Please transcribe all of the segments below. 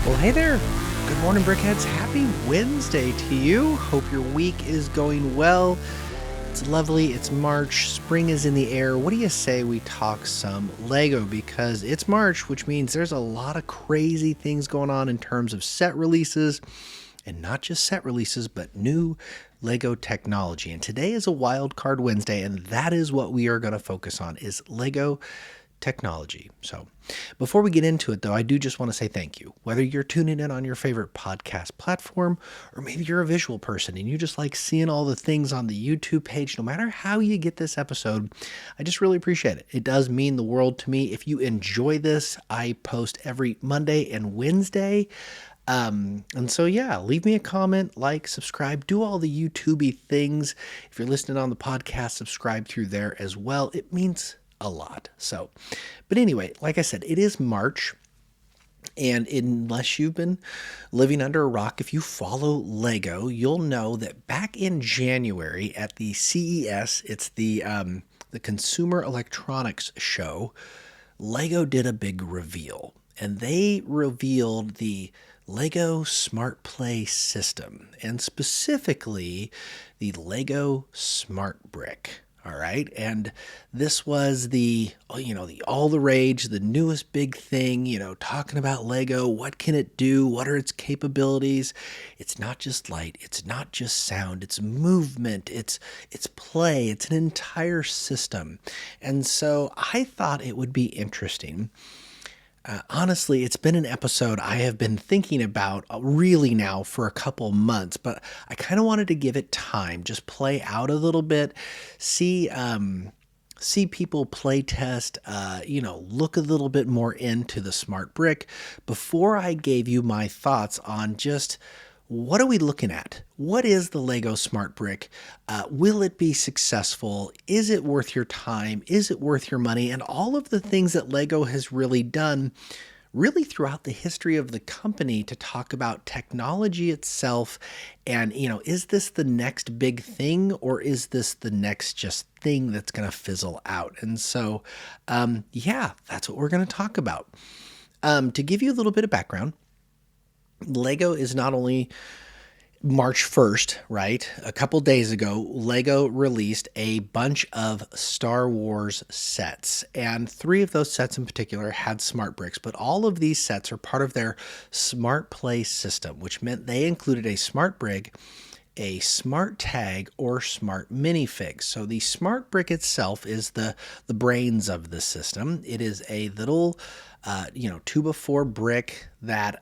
Well, hey there. Good morning, Brickheads. Happy Wednesday to you. Hope your week is going well. It's lovely. It's March. Spring is in the air. What do you say we talk some Lego? Because it's March, which means there's a lot of crazy things going on in terms of set releases. And not just set releases, but new Lego technology. And today is a Wild Card Wednesday, and that is what we are going to focus on, is Lego technology. So before we get into it, though, I do just want to say thank you. Whether you're tuning in on your favorite podcast platform, or maybe you're a visual person and you just like seeing all the things on the YouTube page, no matter how you get this episode, I just really appreciate it. It does mean the world to me. If you enjoy this, I post every Monday and Wednesday. And so, yeah, leave me a comment, like, subscribe, do all the YouTube-y things. If you're listening on the podcast, subscribe through there as well. It means a lot. So, but anyway, like I said, it is March. And unless you've been living under a rock, if you follow Lego, you'll know that back in January at the CES, it's the Consumer Electronics Show, Lego did a big reveal. And they revealed the Lego Smart Play system, and specifically the Lego Smart Brick. All right. And this was the all the rage, the newest big thing, talking about Lego. What can it do? What are its capabilities? It's not just light. It's not just sound. It's movement. It's play. It's an entire system. And so I thought it would be interesting. Honestly, it's been an episode I have been thinking about really now for a couple months, but I kind of wanted to give it time, just play out a little bit, see people play test, look a little bit more into the Smart Brick before I gave you my thoughts on just what are we looking at? What is the Lego Smart Brick? Will it be successful? Is it worth your time? Is it worth your money? And all of the things that Lego has really done really throughout the history of the company to talk about technology itself. And, is this the next big thing, or is this the next just thing that's going to fizzle out? And so, that's what we're going to talk about. To give you a little bit of background, Lego is not only March 1st, right? A couple days ago, Lego released a bunch of Star Wars sets, and 3 of those sets in particular had smart bricks, but all of these sets are part of their Smart Play system, which meant they included a smart brick, a smart tag, or smart minifig. So the smart brick itself is the brains of the system. It is a little 2x4 brick that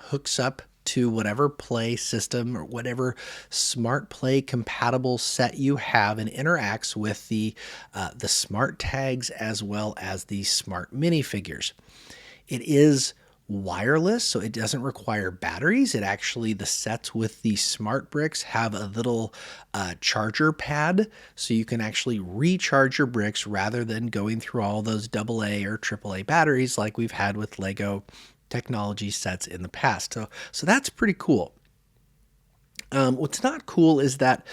hooks up to whatever play system or whatever smart play compatible set you have, and interacts with the smart tags as well as the smart minifigures. It is wireless, so it doesn't require batteries. It actually, the sets with the smart bricks have a little charger pad, so you can actually recharge your bricks rather than going through all those AA or AAA batteries like we've had with Lego technology sets in the past. So that's pretty cool. What's not cool is that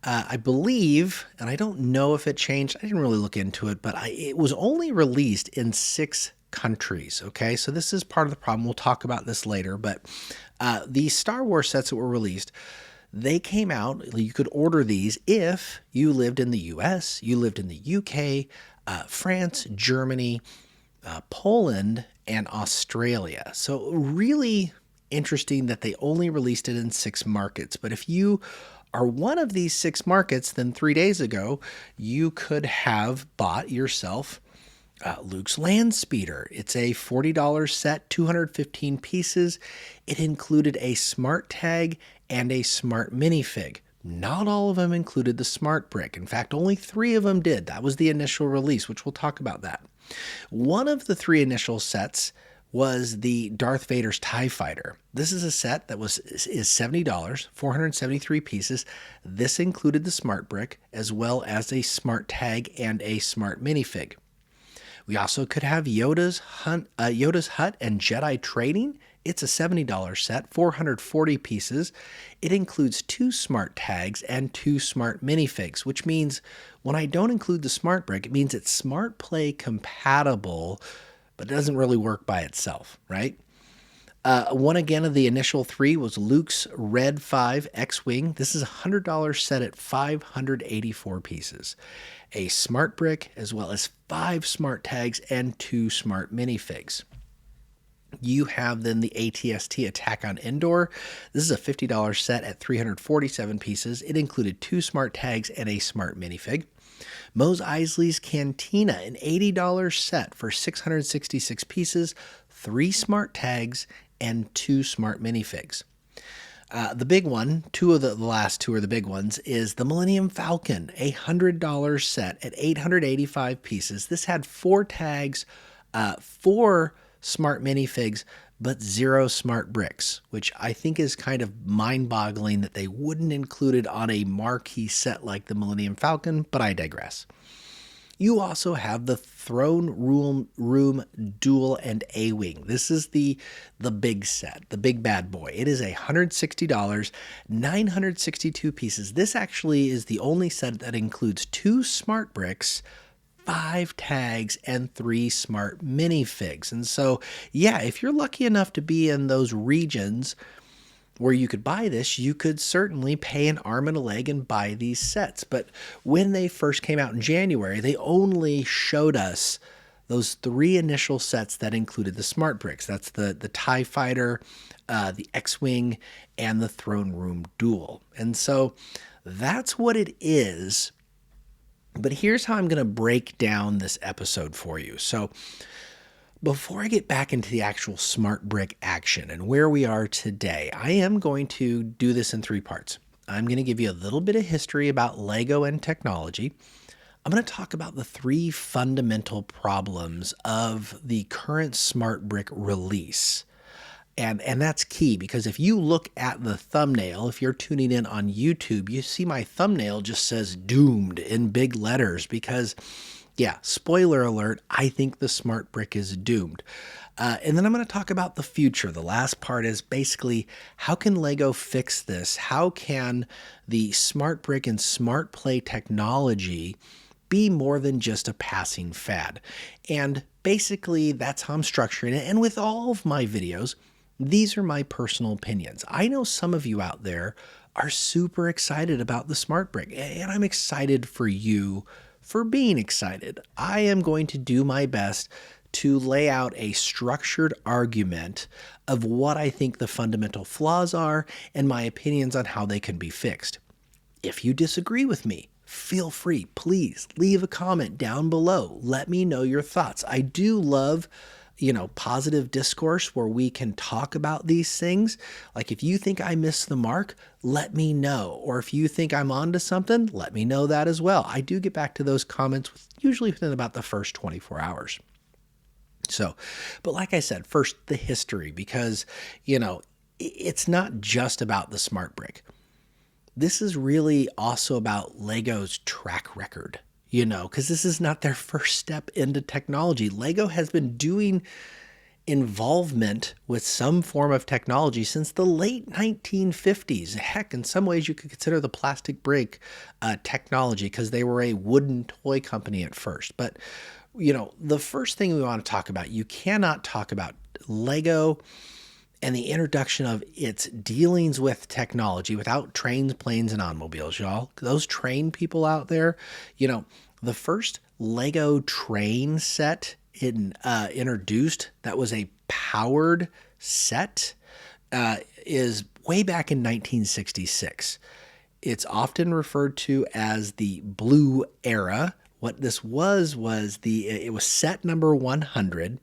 I believe, and I don't know if it changed, I didn't really look into it, but it was only released in 6 countries. Okay, so this is part of the problem. We'll talk about this later, but the Star Wars sets that were released, they came out, you could order these if you lived in the US, you lived in the UK, France, Germany, Poland, and Australia. So really interesting that they only released it in 6 markets. But if you are one of these 6 markets, then 3 days ago, you could have bought yourself Luke's Landspeeder. It's a $40 set, 215 pieces. It included a smart tag and a smart minifig. Not all of them included the smart brick. In fact, only 3 of them did. That was the initial release, which we'll talk about that. One of the 3 initial sets was the Darth Vader's TIE Fighter. This is a set that is $70, 473 pieces. This included the smart brick as well as a smart tag and a smart minifig. We also could have Yoda's Hut and Jedi Training. It's a $70 set, 440 pieces. It includes 2 smart tags and 2 smart minifigs, which means when I don't include the smart brick, it means it's smart play compatible, but it doesn't really work by itself, right? One again of the initial three was Luke's Red 5 X-Wing. This is a $100 set at 584 pieces. A smart brick, as well as 5 smart tags and 2 smart minifigs. You have then the ATST Attack on Endor. This is a $50 set at 347 pieces. It included 2 smart tags and a smart minifig. Mos Eisley's Cantina, an $80 set for 666 pieces, 3 smart tags, and 2 smart minifigs. The big one, the last two are the big ones, is the Millennium Falcon, a $100 set at 885 pieces. This had 4 tags, 4 smart minifigs, but 0 smart bricks, which I think is kind of mind-boggling that they wouldn't include it on a marquee set like the Millennium Falcon, but I digress. You also have the Throne Room Duel and A-wing. This is the big set, the big bad boy. It is $160, 962 pieces. This actually is the only set that includes 2 smart bricks, 5 tags, and 3 smart minifigs. And so, yeah, if you're lucky enough to be in those regions where you could buy this, you could certainly pay an arm and a leg and buy these sets. But when they first came out in January, they only showed us those 3 initial sets that included the smart bricks. That's the TIE Fighter, the X-Wing, and the Throne Room Duel. And so that's what it is. But here's how I'm going to break down this episode for you. So before I get back into the actual smart brick action and where we are today, I am going to do this in 3 parts. I'm going to give you a little bit of history about Lego and technology. I'm going to talk about the 3 fundamental problems of the current smart brick release. And that's key, because if you look at the thumbnail, if you're tuning in on YouTube, you see my thumbnail just says doomed in big letters because, yeah, spoiler alert, I think the smart brick is doomed. And then I'm going to talk about the future. The last part is basically, how can Lego fix this? How can the smart brick and smart play technology be more than just a passing fad? And basically, that's how I'm structuring it. And with all of my videos, these are my personal opinions. I know some of you out there are super excited about the smart brick, and I'm excited for you for being excited. I am going to do my best to lay out a structured argument of what I think the fundamental flaws are and my opinions on how they can be fixed. If you disagree with me, feel free, please leave a comment down below. Let me know your thoughts. I do love positive discourse where we can talk about these things. Like if you think I missed the mark, let me know. Or if you think I'm onto something, let me know that as well. I do get back to those comments usually within about the first 24 hours. So, but like I said, first the history, because, it's not just about the smart brick. This is really also about Lego's track record. Because this is not their first step into technology. Lego has been doing involvement with some form of technology since the late 1950s. Heck, in some ways you could consider the plastic brick technology, because they were a wooden toy company at first. But, the first thing we want to talk about, you cannot talk about Lego and the introduction of its dealings with technology without trains, planes, and automobiles, y'all. Those train people out there, the first Lego train set introduced that was a powered set is way back in 1966. It's often referred to as the Blue Era. What this was it was set number 100.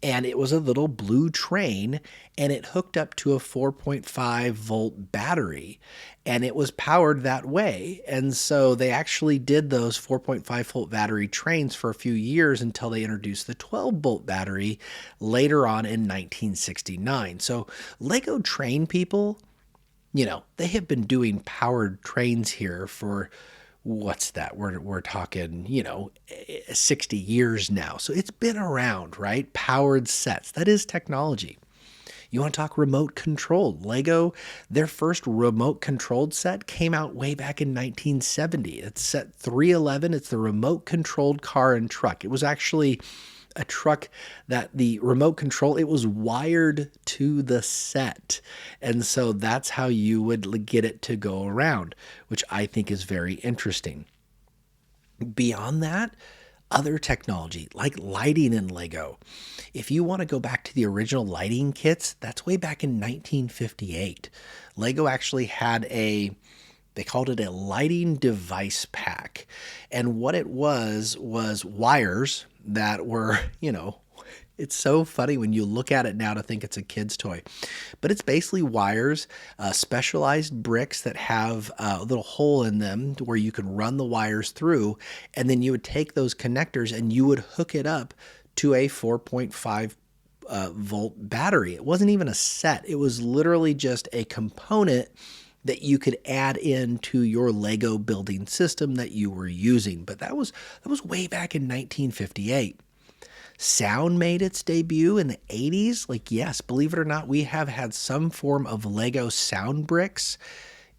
And it was a little blue train, and it hooked up to a 4.5 volt battery, and it was powered that way. And so they actually did those 4.5 volt battery trains for a few years until they introduced the 12 volt battery later on in 1969. So Lego train people, they have been doing powered trains here for what's that? We're talking, 60 years now. So it's been around, right? Powered sets. That is technology. You want to talk remote controlled? Lego, their first remote controlled set came out way back in 1970. It's set 311. It's the remote controlled car and truck. It was actually a truck that the remote control, it was wired to the set. And so that's how you would get it to go around, which I think is very interesting. Beyond that, other technology like lighting in Lego. If you want to go back to the original lighting kits, that's way back in 1958. Lego actually had they called it a lighting device pack. And what it was wires that were, it's so funny when you look at it now to think it's a kid's toy. But it's basically wires, specialized bricks that have a little hole in them where you can run the wires through. And then you would take those connectors and you would hook it up to a 4.5 volt battery. It wasn't even a set. It was literally just a component that you could add into your Lego building system that you were using. But that was way back in 1958. Sound made its debut in the 80s. Like, yes, believe it or not, we have had some form of Lego sound bricks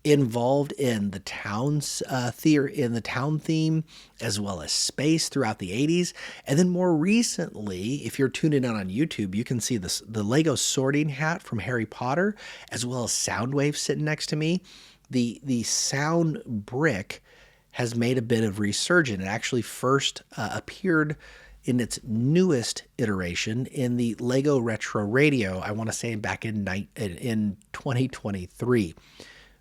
involved in the town's in the town theme, as well as space throughout the 80s. And then more recently, if you're tuning in on YouTube, you can see the Lego sorting hat from Harry Potter, as well as Soundwave sitting next to me. The sound brick has made a bit of resurgence. It actually first appeared in its newest iteration in the Lego Retro Radio, I want to say back in 2023.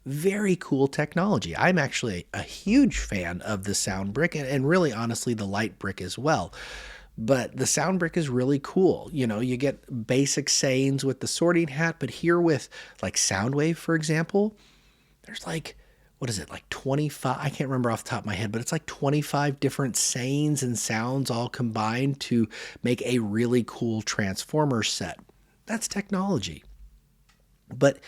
Very cool technology. I'm actually a huge fan of the sound brick and really honestly the light brick as well. But the sound brick is really cool. You get basic sayings with the sorting hat, but here with like Soundwave, for example, there's like, what is it, like 25? I can't remember off the top of my head, but it's like 25 different sayings and sounds all combined to make a really cool Transformer set. That's technology. But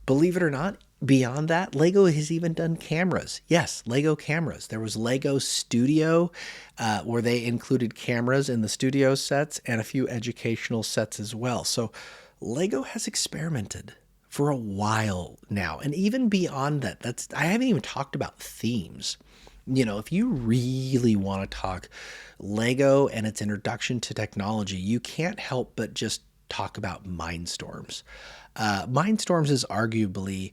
believe it or not, beyond that, Lego has even done cameras. Yes, Lego cameras. There was Lego Studio, where they included cameras in the studio sets and a few educational sets as well. So Lego has experimented for a while now. And even beyond that, I haven't even talked about themes. If you really want to talk Lego and its introduction to technology, you can't help but just talk about Mindstorms. Mindstorms is arguably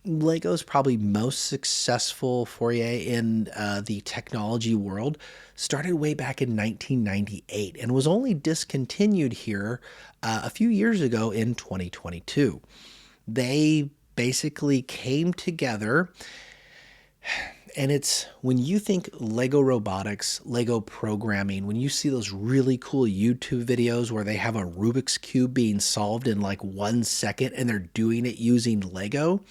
Lego's probably most successful foray in the technology world. Started way back in 1998 and was only discontinued here a few years ago in 2022. They basically came together, and it's when you think Lego robotics, Lego programming, when you see those really cool YouTube videos where they have a Rubik's Cube being solved in like 1 second and they're doing it using Lego,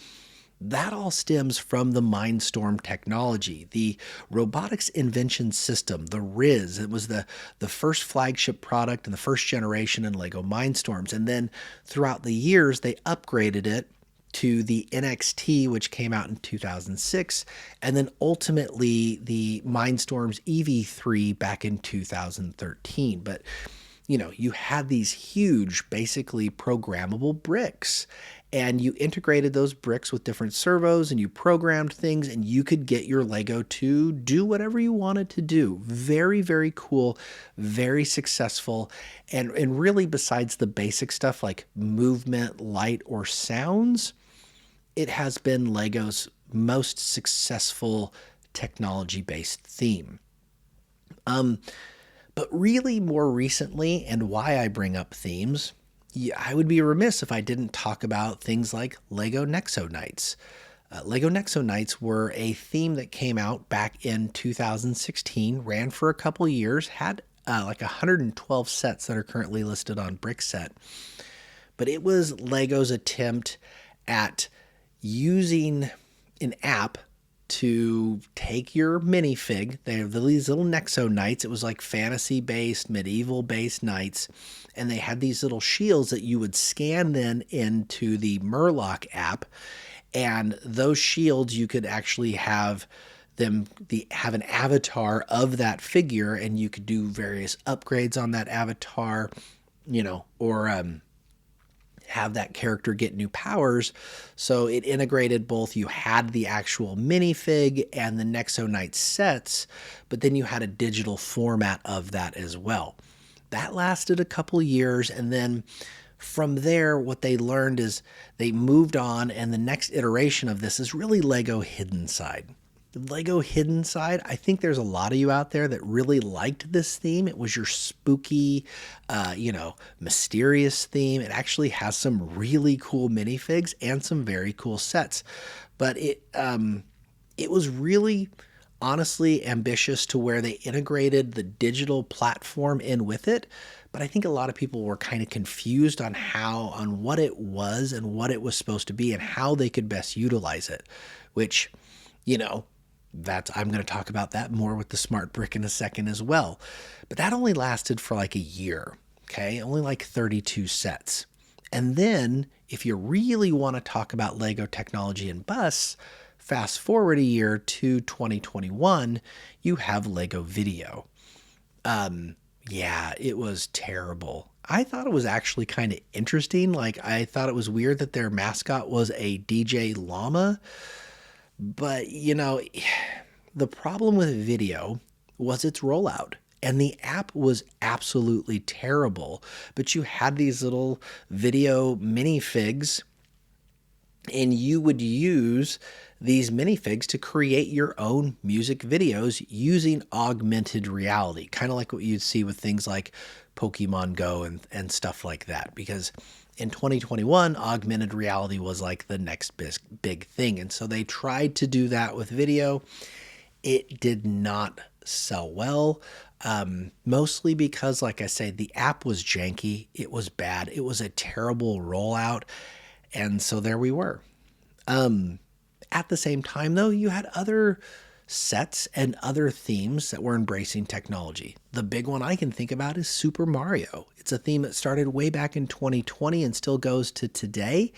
that all stems from the Mindstorm technology, the robotics invention system, the RIS. It was the first flagship product and the first generation in Lego Mindstorms. And then throughout the years, they upgraded it to the NXT, which came out in 2006, and then ultimately the Mindstorms EV3 back in 2013. But, you had these huge, basically programmable bricks, and you integrated those bricks with different servos and you programmed things and you could get your Lego to do whatever you wanted to do. Very, very cool, very successful. And really besides the basic stuff like movement, light, or sounds, it has been Lego's most successful technology-based theme. But really more recently, and why I bring up themes, I would be remiss if I didn't talk about things like Lego Nexo Knights. Lego Nexo Knights were a theme that came out back in 2016, ran for a couple years, had like 112 sets that are currently listed on BrickSet. But it was Lego's attempt at using an app to take your minifig. They have these little Nexo Knights. It was like fantasy-based, medieval-based knights. And they had these little shields that you would scan then into the Murloc app. And those shields, you could actually have have an avatar of that figure, and you could do various upgrades on that avatar, or have that character get new powers. So it integrated both, you had the actual minifig and the Nexo Knights sets, but then you had a digital format of that as well. That lasted a couple years, and then from there, what they learned is they moved on, and the next iteration of this is really Lego Hidden Side. Lego Hidden Side, I think there's a lot of you out there that really liked this theme. It was your spooky, mysterious theme. It actually has some really cool minifigs and some very cool sets. But it was really honestly ambitious to where they integrated the digital platform in with it. But I think a lot of people were kind of confused on what it was and what it was supposed to be and how they could best utilize it, which, I'm going to talk about that more with the Smart Brick in a second as well. But that only lasted for like a year, okay? Only like 32 sets. And then if you really want to talk about Lego technology and bus, fast forward a year to 2021, you have Lego Vidiyo. Yeah, it was terrible. I thought it was actually kind of interesting. Like, I thought it was weird that their mascot was a DJ llama. But, the problem with Vidiyo was its rollout. And the app was absolutely terrible. But you had these little video minifigs, and you would use these minifigs to create your own music videos using augmented reality, kind of like what you'd see with things like Pokemon Go and stuff like that. Because in 2021, augmented reality was like the next big thing. And so they tried to do that with Vidiyo. It did not sell well, mostly because, like I say, the app was janky. It was bad. It was a terrible rollout. And so there we were. At the same time, though, you had other sets and other themes that were embracing technology. The big one I can think about is Super Mario. It's a theme that started way back in 2020 and still goes to today.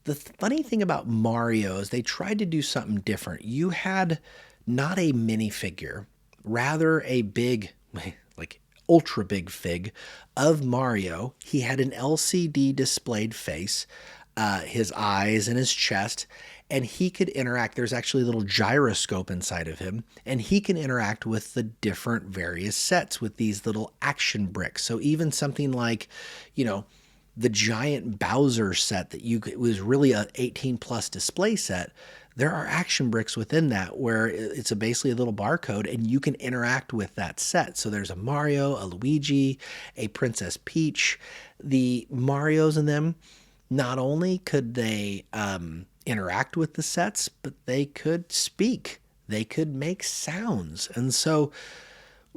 The funny thing about Mario is they tried to do something different. You had not a minifigure, rather a big, like ultra big fig of Mario. He had an LCD displayed face, his eyes and his chest, and he could interact. There's actually a little gyroscope inside of him, and he can interact with the different various sets with these little action bricks. So even something like, the giant Bowser set that it was really a 18 plus display set. There are action bricks within that where it's basically a little barcode, and you can interact with that set. So there's a Mario, a Luigi, a Princess Peach. The Marios in them, not only could they interact with the sets, but they could speak. They could make sounds. And so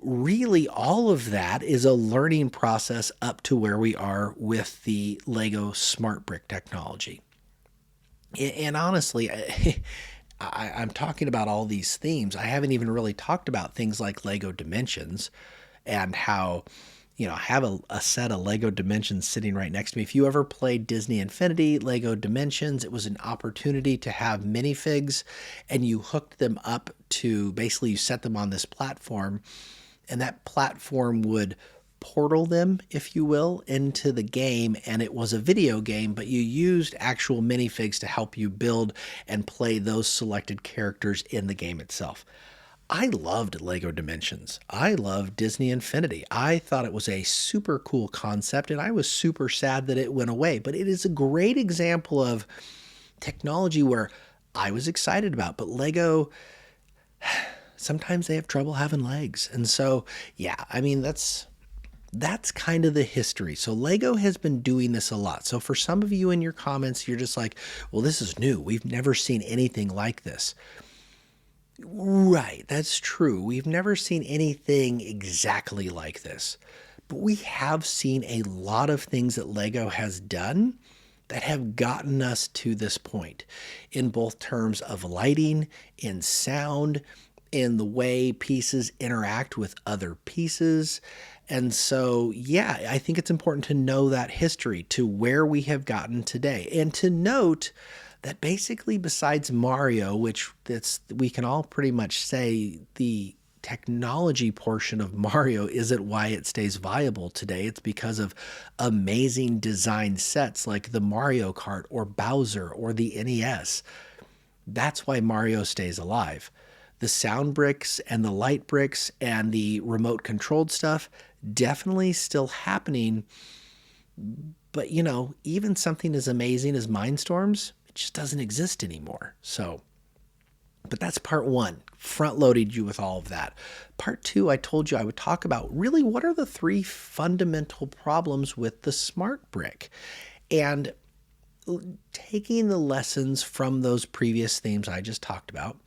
really all of that is a learning process up to where we are with the Lego Smart Brick technology. And honestly, I'm talking about all these themes. I haven't even really talked about things like Lego Dimensions and how, I have a set of Lego Dimensions sitting right next to me. If you ever played Disney Infinity, Lego Dimensions, it was an opportunity to have minifigs, and you hooked them up to, basically you set them on this platform, and that platform would portal them, if you will, into the game. And it was a video game, but you used actual minifigs to help you build and play those selected characters in the game itself. I loved Lego Dimensions. I loved Disney Infinity. I thought it was a super cool concept, and I was super sad that it went away. But it is a great example of technology where I was excited about, but Lego, sometimes they have trouble having legs. And so, yeah, I mean, that's kind of the history. So Lego has been doing this a lot. So for some of you in your comments, you're just like, well, this is new. We've never seen anything like this. Right, that's true. We've never seen anything exactly like this. But we have seen a lot of things that Lego has done that have gotten us to this point in both terms of lighting, in sound, in the way pieces interact with other pieces. And so, yeah, I think it's important to know that history to where we have gotten today, and to note that basically besides Mario, which we can all pretty much say the technology portion of Mario isn't why it stays viable today. It's because of amazing design sets like the Mario Kart or Bowser or the NES. That's why Mario stays alive. The sound bricks and the light bricks and the remote controlled stuff definitely still happening. But, even something as amazing as Mindstorms, it just doesn't exist anymore. But that's part one, front loaded you with all of that. Part two, I told you I would talk about really what are the three fundamental problems with the smart brick. And taking the lessons from those previous themes I just talked about,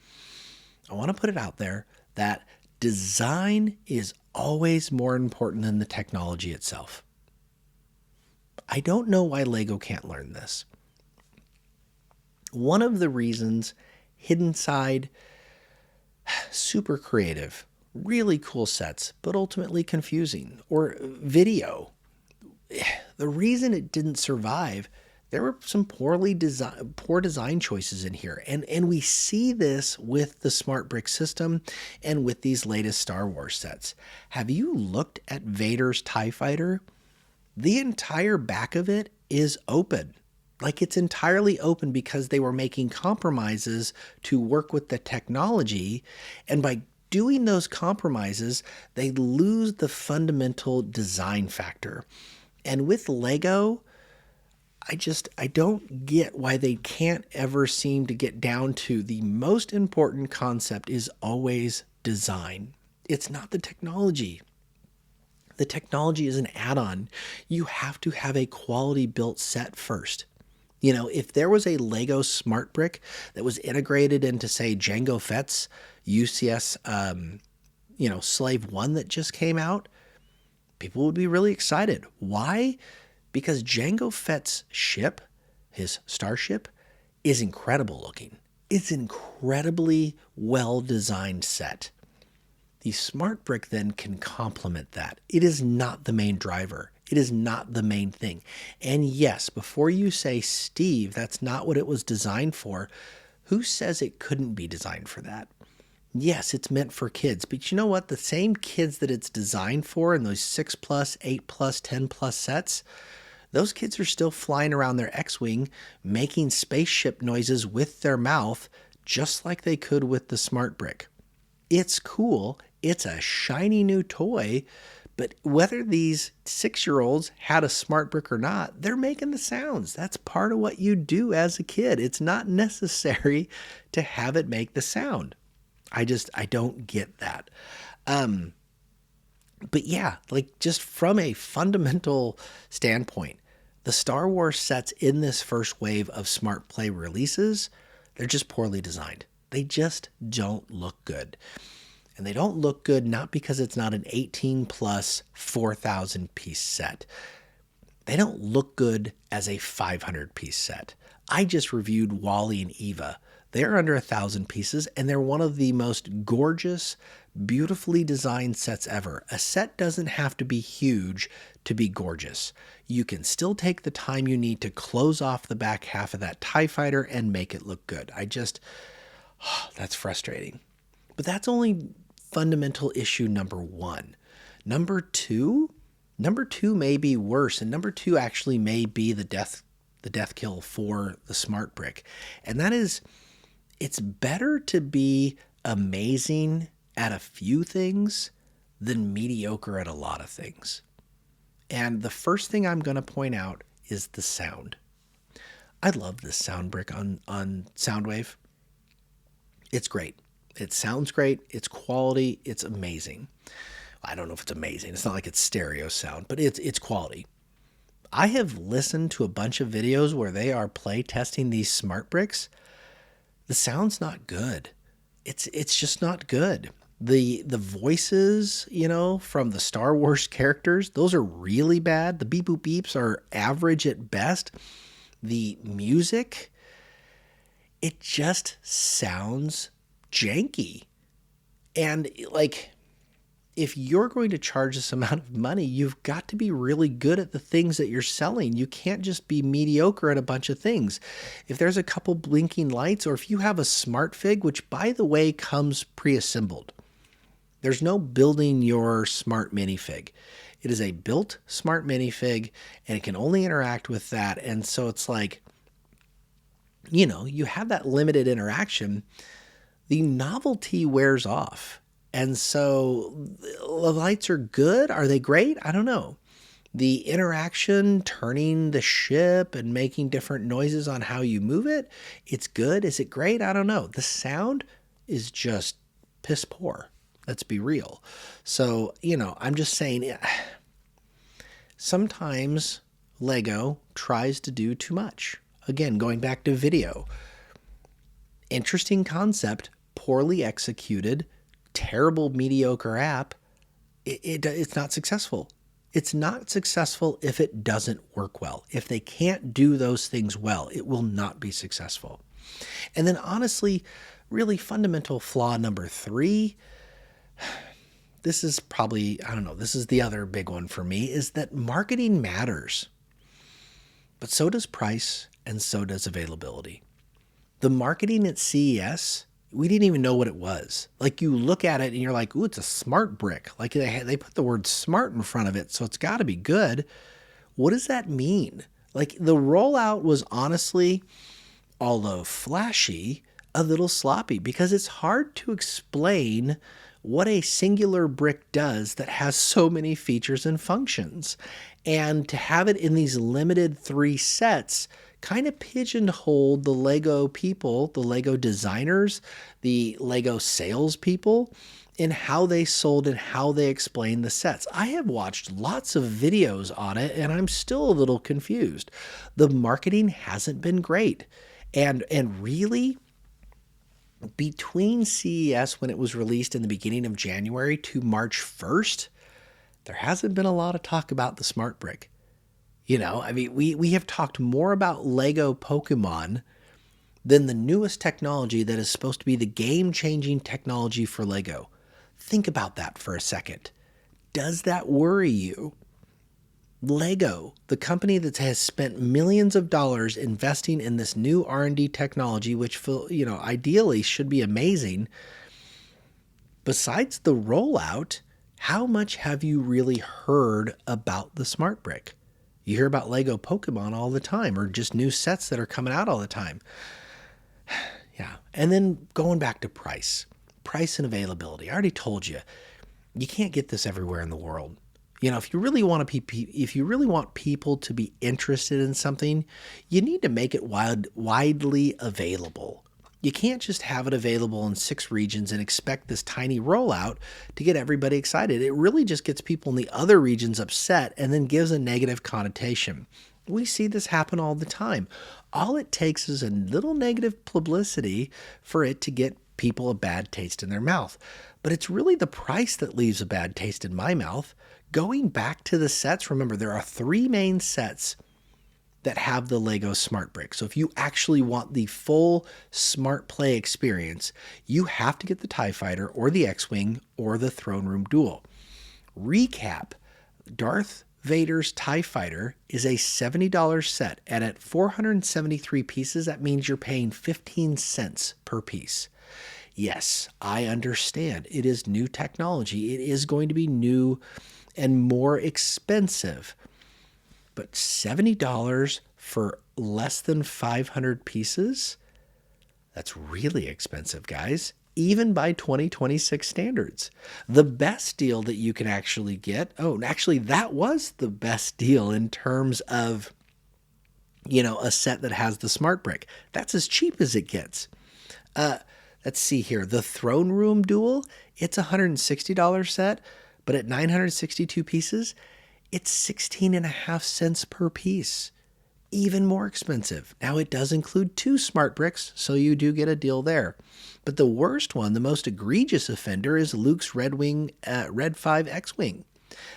I want to put it out there that design is always more important than the technology itself. I don't know why Lego can't learn this. One of the reasons hidden side, super creative, really cool sets, but ultimately confusing, or Vidiyo. The reason it didn't survive, there were some poor design choices in here. And we see this with the smart brick system and with these latest Star Wars sets. Have you looked at Vader's TIE Fighter? The entire back of it is open. Like it's entirely open because they were making compromises to work with the technology. And by doing those compromises, they lose the fundamental design factor. And with Lego, I don't get why they can't ever seem to get down to the most important concept is always design. It's not the technology. The technology is an add-on. You have to have a quality built set first. If there was a Lego smart brick that was integrated into, say, Jango Fett's UCS, Slave 1 that just came out, people would be really excited. Why? Because Jango Fett's ship, his starship, is incredible looking. It's incredibly well-designed set. The smart brick then can complement that. It is not the main driver. It is not the main thing. And yes, before you say, Steve, that's not what it was designed for, who says it couldn't be designed for that? Yes, it's meant for kids, but you know what? The same kids that it's designed for in those 6+, 8+, 10+ sets, those kids are still flying around their X-Wing, making spaceship noises with their mouth, just like they could with the smart brick. It's cool. It's a shiny new toy. But whether these 6-year-olds had a smart brick or not, they're making the sounds. That's part of what you do as a kid. It's not necessary to have it make the sound. I don't get that. But yeah, just from a fundamental standpoint, the Star Wars sets in this first wave of Smart Play releases, they're just poorly designed. They just don't look good. And they don't look good not because it's not an 18+ 4,000 piece set. They don't look good as a 500 piece set. I just reviewed Wally and Eva. They're under 1,000 pieces and they're one of the most gorgeous, beautifully designed sets ever. A set doesn't have to be huge to be gorgeous. You can still take the time you need to close off the back half of that TIE Fighter and make it look good. That's frustrating. But that's only fundamental issue number one. Number two may be worse, and number two actually may be the death kill for the smart brick. And that is, it's better to be amazing at a few things than mediocre at a lot of things. And the first thing I'm going to point out is the sound. I love this sound brick on Soundwave. It's great. It sounds great. It's quality. It's amazing. I don't know if it's amazing. It's not like it's stereo sound, but it's quality. I have listened to a bunch of videos where they are play testing these smart bricks. The sound's not good. It's just not good. The voices, from the Star Wars characters, those are really bad. The beep boop beeps are average at best. The music, it just sounds janky. And if you're going to charge this amount of money, you've got to be really good at the things that you're selling. You can't just be mediocre at a bunch of things. If there's a couple blinking lights, or if you have a smart fig, which by the way comes pre-assembled, There's no building your smart minifig. It is a built smart minifig, and it can only interact with that. And so it's like, you have that limited interaction. The novelty wears off. And so the lights are good. Are they great? I don't know. The interaction, turning the ship and making different noises on how you move it, it's good. Is it great? I don't know. The sound is just piss poor. Let's be real. So, I'm just saying, sometimes Lego tries to do too much. Again, going back to Vidiyo. Interesting concept, poorly executed, terrible, mediocre app. It's not successful. It's not successful if it doesn't work well. If they can't do those things well, it will not be successful. And then honestly, really fundamental flaw number 3, this is probably, this is the other big one for me, is that marketing matters. But so does price, and so does availability. The marketing at CES, we didn't even know what it was. Like, you look at it and you're like, ooh, it's a smart brick. Like, they put the word smart in front of it, so it's got to be good. What does that mean? Like, the rollout was honestly, although flashy, a little sloppy, because it's hard to explain what a singular brick does that has so many features and functions. And to have it in these limited 3 sets kind of pigeonholed the Lego people, the Lego designers, the Lego salespeople, in how they sold and how they explained the sets. I have watched lots of videos on it, and I'm still a little confused. The marketing hasn't been great. And really, between CES, when it was released in the beginning of January, to March 1st, there hasn't been a lot of talk about the smart brick. We have talked more about Lego Pokemon than the newest technology that is supposed to be the game-changing technology for Lego. Think about that for a second. Does that worry you? Lego, the company that has spent millions of dollars investing in this new R&D technology, which, ideally should be amazing. Besides the rollout, how much have you really heard about the smart brick? You hear about Lego Pokemon all the time, or just new sets that are coming out all the time. Yeah. And then going back to price and availability. I already told you, you can't get this everywhere in the world. If you really want people to be interested in something, you need to make it widely available. You can't just have it available in 6 regions and expect this tiny rollout to get everybody excited. It really just gets people in the other regions upset and then gives a negative connotation. We see this happen all the time. All it takes is a little negative publicity for it to get people a bad taste in their mouth. But it's really the price that leaves a bad taste in my mouth. Going back to the sets, remember, there are 3 main sets that have the Lego Smart Brick. So if you actually want the full Smart Play experience, you have to get the TIE Fighter or the X-Wing or the Throne Room Duel. Recap, Darth Vader's TIE Fighter is a $70 set, and at 473 pieces, that means you're paying 15 cents per piece. Yes, I understand. It is new technology. It is going to be new and more expensive. But $70 for less than 500 pieces? That's really expensive, guys, even by 2026 standards. The best deal that you can actually get, that was the best deal in terms of, a set that has the Smart Brick. That's as cheap as it gets. Let's see here. The Throne Room Duel, it's a $160 set, but at 962 pieces, it's 16.5 cents per piece. Even more expensive. Now, it does include 2 smart bricks, so you do get a deal there. But the worst one, the most egregious offender, is Luke's Red 5 X-Wing.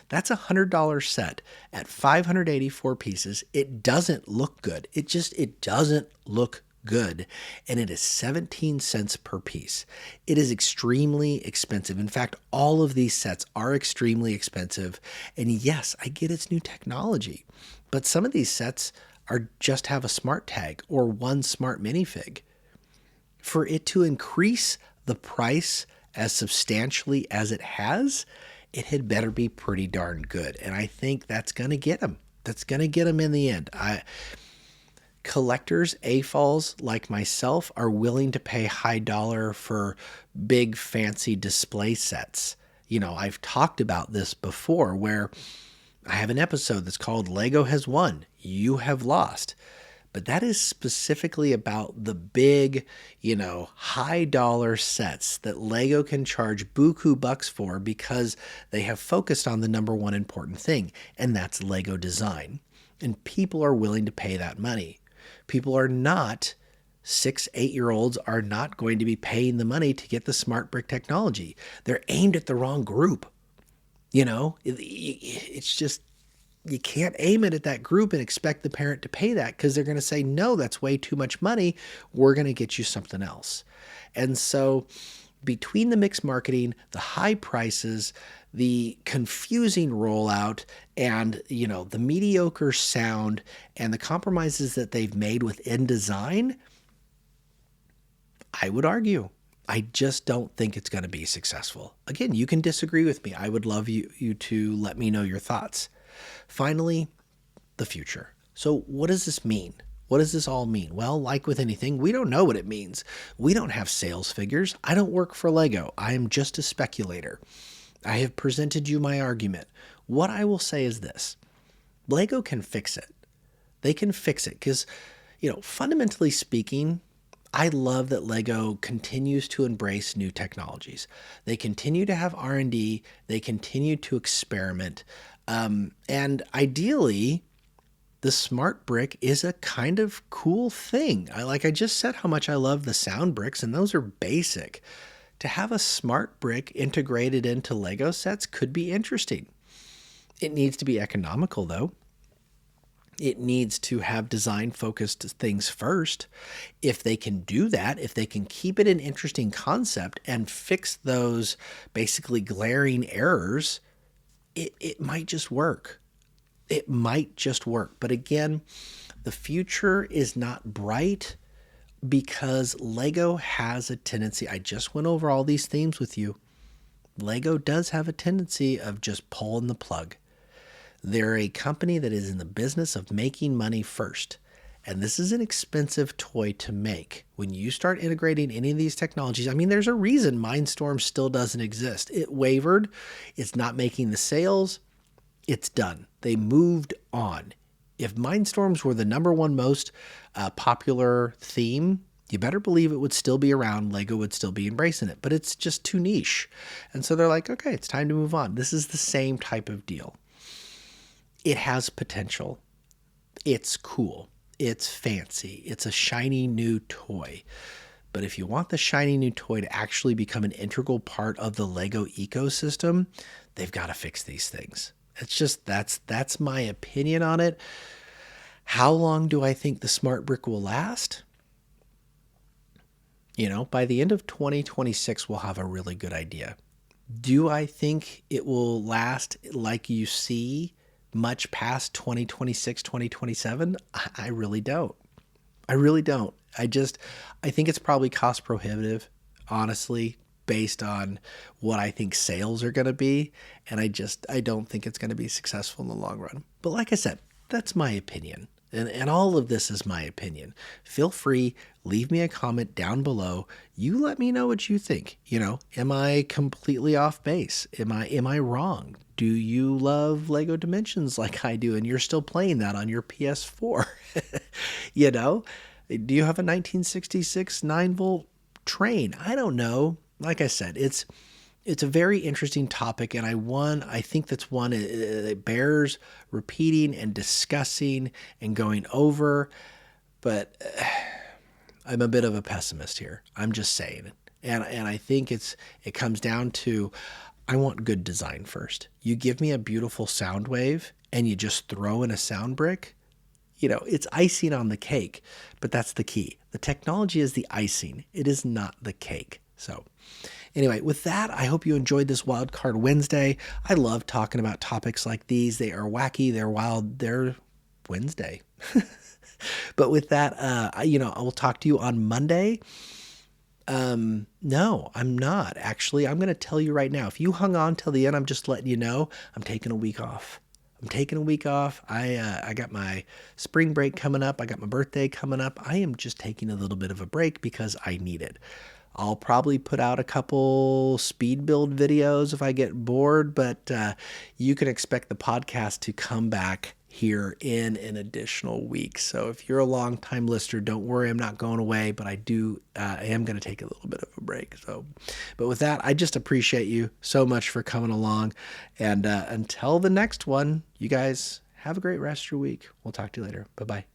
That's a $100 set at 584 pieces. It doesn't look good. It doesn't look good, and it is 17 cents per piece. It is extremely expensive. In fact, all of these sets are extremely expensive, and yes, I get it's new technology, but some of these sets just have a smart tag or one smart minifig. For it to increase the price as substantially as it has, it had better be pretty darn good. And I think that's going to get them. That's going to get them in the end. Collectors, AFOLs like myself, are willing to pay high dollar for big fancy display sets. I've talked about this before where I have an episode that's called Lego Has Won, You Have Lost. But that is specifically about the big, high dollar sets that Lego can charge buku bucks for because they have focused on the number one important thing, and that's Lego design. And people are willing to pay that money. People are not, 6-8-year-olds are not going to be paying the money to get the smart brick technology. They're aimed at the wrong group. It's just, you can't aim it at that group and expect the parent to pay that because they're going to say, no, that's way too much money. We're going to get you something else. And so between the mixed marketing, the high prices, the confusing rollout, and, the mediocre sound and the compromises that they've made within design, I would argue, I just don't think it's going to be successful. Again, you can disagree with me. I would love you to let me know your thoughts. Finally, the future. So what does this mean? What does this all mean? Well, like with anything, we don't know what it means. We don't have sales figures. I don't work for Lego. I am just a speculator. I have presented you my argument. What I will say is this. Lego can fix it. They can fix it because, fundamentally speaking, I love that Lego continues to embrace new technologies. They continue to have R&D. They continue to experiment. And ideally, the smart brick is a kind of cool thing. I just said how much I love the sound bricks, and those are basic. To have a smart brick integrated into Lego sets could be interesting. It needs to be economical, though. It needs to have design-focused things first. If they can do that, if they can keep it an interesting concept and fix those basically glaring errors, it might just work. It might just work. But again, the future is not bright because Lego has a tendency, I just went over all these themes with you. Lego does have a tendency of just pulling the plug. They're a company that is in the business of making money first. And this is an expensive toy to make. When you start integrating any of these technologies, there's a reason Mindstorms still doesn't exist. It wavered. It's not making the sales. It's done. They moved on. If Mindstorms were the number one most popular theme, you better believe it would still be around. Lego would still be embracing it, but it's just too niche. And so they're like, okay, it's time to move on. This is the same type of deal. It has potential. It's cool. It's fancy. It's a shiny new toy. But if you want the shiny new toy to actually become an integral part of the Lego ecosystem, they've got to fix these things. It's just, that's my opinion on it. How long do I think the smart brick will last? By the end of 2026, we'll have a really good idea. Do I think it will last like you see much past 2026, 2027? I really don't. I really don't. I think it's probably cost prohibitive, honestly, based on what I think sales are going to be. And I don't think it's going to be successful in the long run. But like I said, that's my opinion. And all of this is my opinion. Feel free, leave me a comment down below. You let me know what you think. Am I completely off base? Am I wrong? Do you love Lego Dimensions like I do and you're still playing that on your PS4? Do you have a 1966 9-volt train? I don't know. Like I said, it's a very interesting topic, and I think that's one that bears repeating and discussing and going over, but I'm a bit of a pessimist here. I'm just saying. And I think it comes down to, I want good design first. You give me a beautiful sound wave and you just throw in a sound brick, it's icing on the cake, but that's the key. The technology is the icing. It is not the cake. So anyway, with that, I hope you enjoyed this Wildcard Wednesday. I love talking about topics like these. They are wacky. They're wild. They're Wednesday. But with that, I will talk to you on Monday. No, I'm not. Actually, I'm going to tell you right now. If you hung on till the end, I'm just letting you know I'm taking a week off. I'm taking a week off. I got my spring break coming up. I got my birthday coming up. I am just taking a little bit of a break because I need it. I'll probably put out a couple speed build videos if I get bored, but you can expect the podcast to come back here in an additional week. So if you're a long-time listener, don't worry, I'm not going away, but I am going to take a little bit of a break. So, but with that, I just appreciate you so much for coming along. And until the next one, you guys have a great rest of your week. We'll talk to you later. Bye-bye.